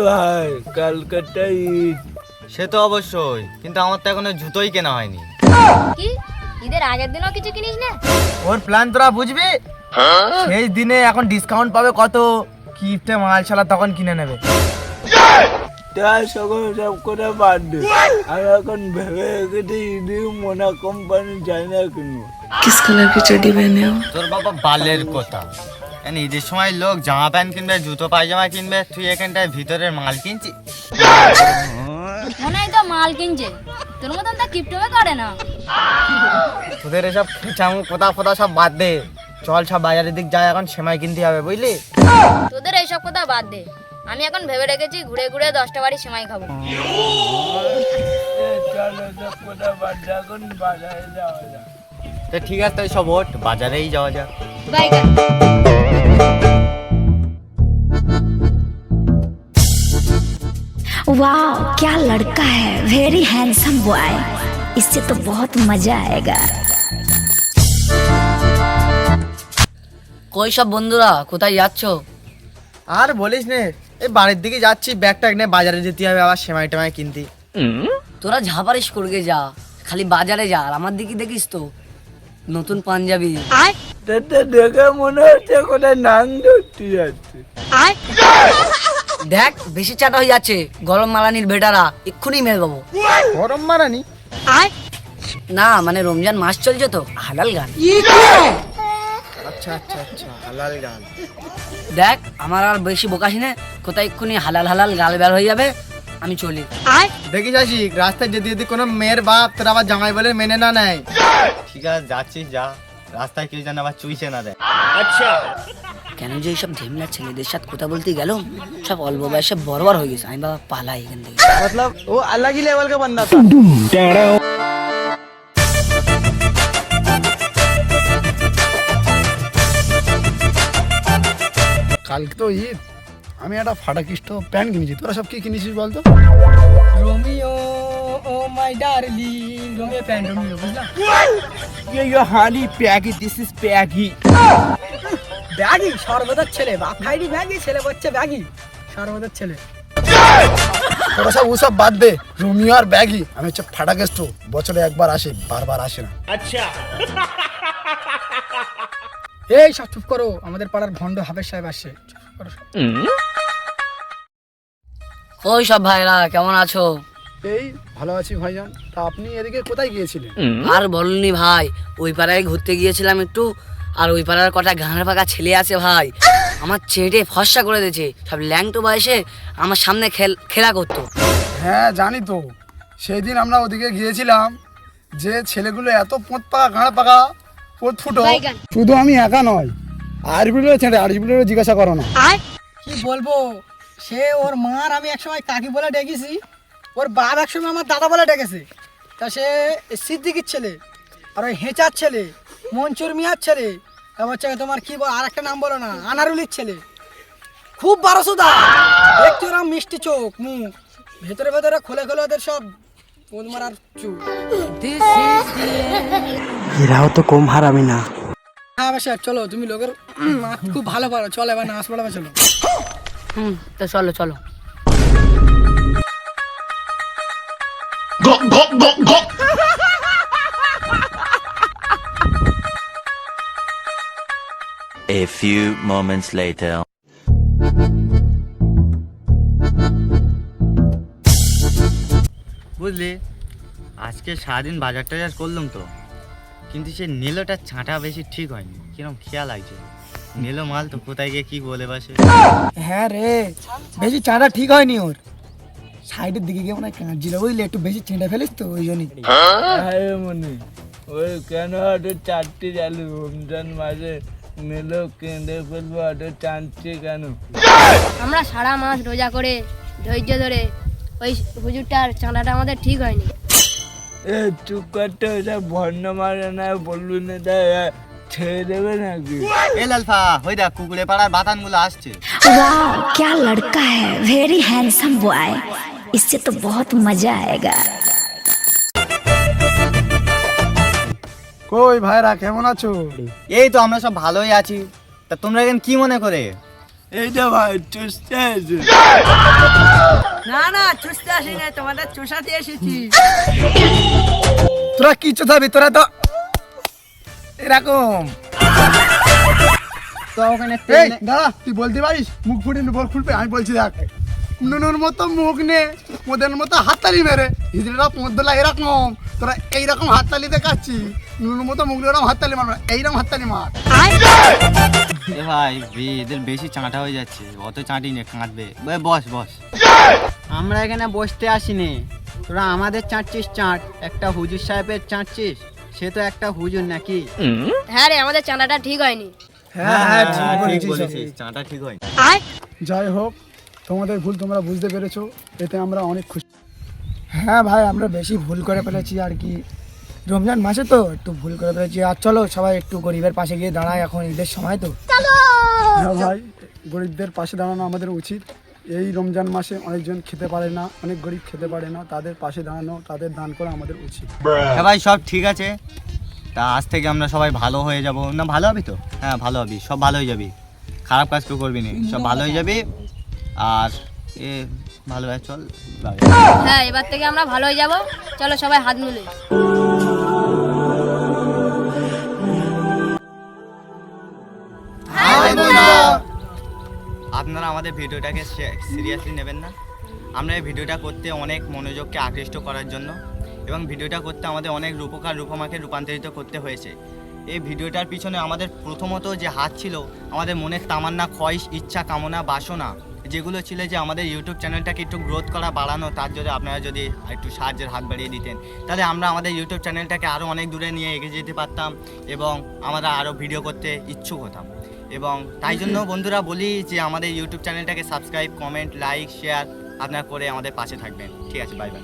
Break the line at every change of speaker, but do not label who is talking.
ভাই কলকাতা ঈদ।
সে তো অবশ্যই, কিন্তু আমার তো এখনো জুতোই কেনা হয়নি।
কি ঈদের আগের দিনও কিছু কিনিস না?
ওর প্ল্যান তোরা বুঝবি, সেই দিনে এখন ডিসকাউন্ট পাবে কত, কিপটে মাল শালা তখন কিনে নেবে।
তার সকল সব করে বাদ দে। আমি এখন ভেবে রেখেছি ঈদে মোনা কোম্পানি চাই না কিনবো।
किस कलर की चड्डी पहने हो?
তোর বাবা বালের কথা, ঈদের সময় লোক জামা প্যান্ট কিনবে, জুতো পায়জামা কিনবে, তুই এখানটায় ভিতরের মাল কিনছিস।
মনে হয় তো মাল কিনছে, তোর মতন তা কিপটমে করে না।
তোদের এসব কোথা ফোতা সব বাদ দে, চল সব বাজারের দিক যাই, এখন সেমাই কিনতে হবে বুঝলি।
তোদের এইসব কথা বাদ দে, আমি এখন ভেবে রেখেছি ঘুরে ঘুরে 10টা বাড়ি সেমাই খাবো।
চলো সব কথা বাদ দে, এখন বাজারে যাওয়া যাক।
তো ঠিক আছে, তাই সব ওঠ, বাজারেই যাওয়া যাক।
বাইগান
वाह क्या लड़का है, वेरी हैंडसम बॉय, इससे तो बहुत मजा आएगा।
কই সব বন্ধুরা, কোথায় যাচ্ছ?
আর বলিস নে, এই বাড়ির দিকে যাচ্ছি, ব্যাগটা নিয়ে বাজারে যেতে হবে আবার সেমাই টেমাই কিনতে।
তোরা যা পারিস করগে যা, খালি বাজারে যা, আর আমার দিকে দেখিস তো নতুন পাঞ্জাবি।
তাতে দেখে মনে হচ্ছে কোথায় নাং ধরতে যাচ্ছে।
দেখ বেশি চাটা হয়ে যাচ্ছে, গরম মালানির বেটারা এক্ষুনি মেরে পাবো।
গরম মারানি?
না মানে রমজান মাস চলছে তো, হালাল গান।
আচ্ছা আচ্ছা আচ্ছা, হালাল গান।
দেখ আমার আর বেশি বোকাসি না, কোথায় এক্ষুনি হালাল হালাল গাল বের হয়ে যাবে, আমি চলি।
দেখিস আসি রাস্তায় যেতে যেতে কোনো মেয়ের বাপ তোর আবার জামাই বলে মেনে না নেয়।
ঠিক আছে, যাচ্ছিস যা, রাস্তায় কেউ যেন আবার চুইছে না দেয়।
কেন যে এইসব ঢেমলা ছেলেদের সাথে কথা বলতে গেল, সব অল্প বয়সে বড় হয়ে গেছে। আমি বাবা পালাই এখান থেকে।
मतलब वो अलग ही लेवल का बंदा था।
কালকে তো ঈদ, আমি একটা ফাটাকিষ্ট প্যান্ট কিনেছি। তোরা সব কি কিনেছিস বলতো?
Romeo oh my darling, Romeo pant, Romeo बुझला।
ये हानी प्यागी, दिस इज प्यागी।
ব্যাগি সর্বদার ছেলে, বাপ খাইনি ব্যাগি, ছেলে বচ্ছে ব্যাগি, সর্বদার ছেলে।
তোরা সব ওসব বাদ দে, রোমিও আর ব্যাগি। আমি হচ্ছে ফাটাকিষ্ট, বছরে একবার আসে, বারবার আসে না।
এই সব চুপ করো, আমাদের পাড়ার ভন্ড হাফেজ সাহেব আসছে। চুপ করো সব।
ওই সব ভাইরা কেমন আছো?
এই ভালো আছি ভাইজান। তা আপনি এদিকে কোথায় গিয়েছিলেন?
আর বলনি ভাই, ওই পাড়ায় ঘুরতে গিয়েছিলাম একটু, আর ওই পাড়ার কটা গাঁড় পাকা ছেলে আছে ভাই, আমার চেটে ফর্সা করে দিয়েছে। সব ল্যাংটো বয়সে আমার সামনে খেলা করতো।
হ্যাঁ জানি তো, সেই দিন আমরা ওদিকে গিয়েছিলাম, যে ছেলেগুলো এত পোঁত পাকা ঘাড় পাকা পোঁত ফুটো। শুধু আমি একা নয়, আরবিলেরও ছেড়ে, আরবিলেরও জিজ্ঞাসা করো না।
কি বলবো, সে ওর মার আমি একসময় কাকি বলে ডেকেছি, ওর বাপ একসময় আমার দাদা বলে ডেকেছে। তা সে সিদ্দিকির ছেলে, আর ওই হেঁচার ছেলে, মনচুর মিয়ার ছেলে, তারপর হচ্ছে তোমার কি বল, আর একটা নাম বলো না, আনারুলির ছেলে। খুব বারোসুদা দেখছি, ওরা মিষ্টি চোখ মুখ, ভেতরে ভেতরে খোলে খোলে ওদের সব মারার চুপ।
এরাও তো কম হারামি না।
হ্যাঁ সাহেব, চলো, তুমি লোকের খুব ভালো পারো, চলো এবার নাচ পড়াবে, চলো।
তো চলো চলো।
A few moments later.
বুঝলি, আজকে সারাদিন বাজার টাজার করলাম তো, কিন্তু সে নীলটার ছাঁটা বেশি ঠিক হয়নি, কিরম খেয়াল লাগছে। নীলো মাল তো কোথায় গিয়ে কি বলে বসে।
হ্যাঁ রে, বেশি চাঁদা ঠিক হয়নি ওর, সাইডের দিকে গিয়ে মনে হয় কাঁদছিল, বুঝলি, একটু বেশি চেঁটে ফেলিস তো ওই জন্যই।
আরে মনে ওই কেন হয়তো চারটি চালু রমজান মাসে মেলো কেঁদে ফেলবো, হয়তো চাঁদছি কেন?
আমরা সারা মাস রোজা করে ধৈর্য ধরে ওই হুজুরটার চাঁদাটা আমাদের ঠিক হয়নি।
এ চুপ করতে, ওসব ভণ্ড মারে না, বললু না, তাই ছেড়ে দেবে নাকি?
এ লালফা, ওই দেখ কুকুরে পাড়ার বাতানগুলো আসছে।
वाह क्या लड़का है, वेरी हैंडसम बॉय, इससे तो बहुत मजा आएगा।
কই ভাইরা কেমন আছো?
এই তো আমরা সব ভালোই আছি। তা তোমরা এখন কি মনে করে?
এইটা ভাই চুষতে আছে।
না না চুষতে আসি না, তোমাদের চুষাতে এসেছি।
তোরা কি চোথাবি, তোরা তো এরকম।
তো ওখানে
এই দাদা, তুই বলতে পারিস মুখ ফুটে বল খুলবে? আমি বলছি দেখ, নুনুর মতো মুখ নে, ওদের মতো হাততালি মেরে, হিজড়েরা পদ্মলা এরকম, তোরা এইরকম হাততালি দেখাচ্ছি। নুনুর মতো মুখ নিয়ে ওরকম হাততালি মার, এইরকম হাততালি মার।
এ ভাই এদের বেশি চাঁটা হয়ে যাচ্ছে, অত চাঁটি নে কাঁদবে। বস বস।
আমরা এখানে বসতে আসিনি, তোরা আমাদের চাঁটছিস চাঁট, একটা হুজুর সাহেবের চাঁটছিস, সে তো একটা হুজুর নাকি?
হ্যাঁ রে, আমাদের চাঁদাটা ঠিক হয়নি।
হ্যাঁ
ঠিক বলেছিস, চাঁটা ঠিক হয়।
যাই হোক, তোমাদের ভুল তোমরা বুঝতে পেরেছো, এতে আমরা অনেক খুশি। হ্যাঁ ভাই, আমরা বেশি ভুল করে ফেলেছি আর কি, রমজান মাসে তো একটু ভুল করে ফেলেছি। আর চলো সবাই একটু গরিবের পাশে গিয়ে দাঁড়ায়, এখন ঈদের সময় তো। হ্যাঁ ভাই, গরিবদের পাশে দাঁড়ানো আমাদের উচিত। এই রমজান মাসে অনেকজন খেতে পারে না, অনেক গরিব খেতে পারে না, তাদের পাশে দাঁড়ানো, তাদের দান করা আমাদের উচিত।
হ্যাঁ ভাই, সব ঠিক আছে। তা আজ থেকে আমরা সবাই ভালো হয়ে যাব না? ভালো হবি তো? হ্যাঁ ভালো হবি, সব ভালো হয়ে যাবি, খারাপ কাজ কেউ করবি না, সব ভালো হয়ে যাবি। আর এ ভালো হয়, চল।
হ্যাঁ, এবার থেকে আমরা ভালো হয়ে যাব। চলো সবাই হাত মিলে।
আপনারা আমাদের ভিডিওটাকে সিরিয়াসলি নেবেন না। আমরা এই ভিডিওটা করতে অনেক মনোযোগকে আকৃষ্ট করার জন্য, এবং ভিডিওটা করতে আমাদের অনেক রূপকার রূপমাকে রূপান্তরিত করতে হয়েছে। এই ভিডিওটার পিছনে আমাদের প্রথমত যে হাত ছিল, আমাদের মনের তামান্না, খয়েশ, ইচ্ছা, কামনা, বাসনা যেগুলো ছিল, যে আমাদের ইউটিউব চ্যানেলটাকে একটু গ্রোথ করা, বাড়ানো, তার যদি আপনারা যদি একটু সাহায্যের হাত বাড়িয়ে দিতেন, তাহলে আমরা আমাদের ইউটিউব চ্যানেলটাকে আরও অনেক দূরে নিয়ে এগিয়ে যেতে পারতাম, এবং আমরা আরও ভিডিও করতে ইচ্ছুক হতাম। এবং তাই জন্য বন্ধুরা বলি যে আমাদের ইউটিউব চ্যানেলটাকে সাবস্ক্রাইব, কমেন্ট, লাইক, শেয়ার আপনারা করে আমাদের পাশে থাকবেন। ঠিক আছে, বাই বাই।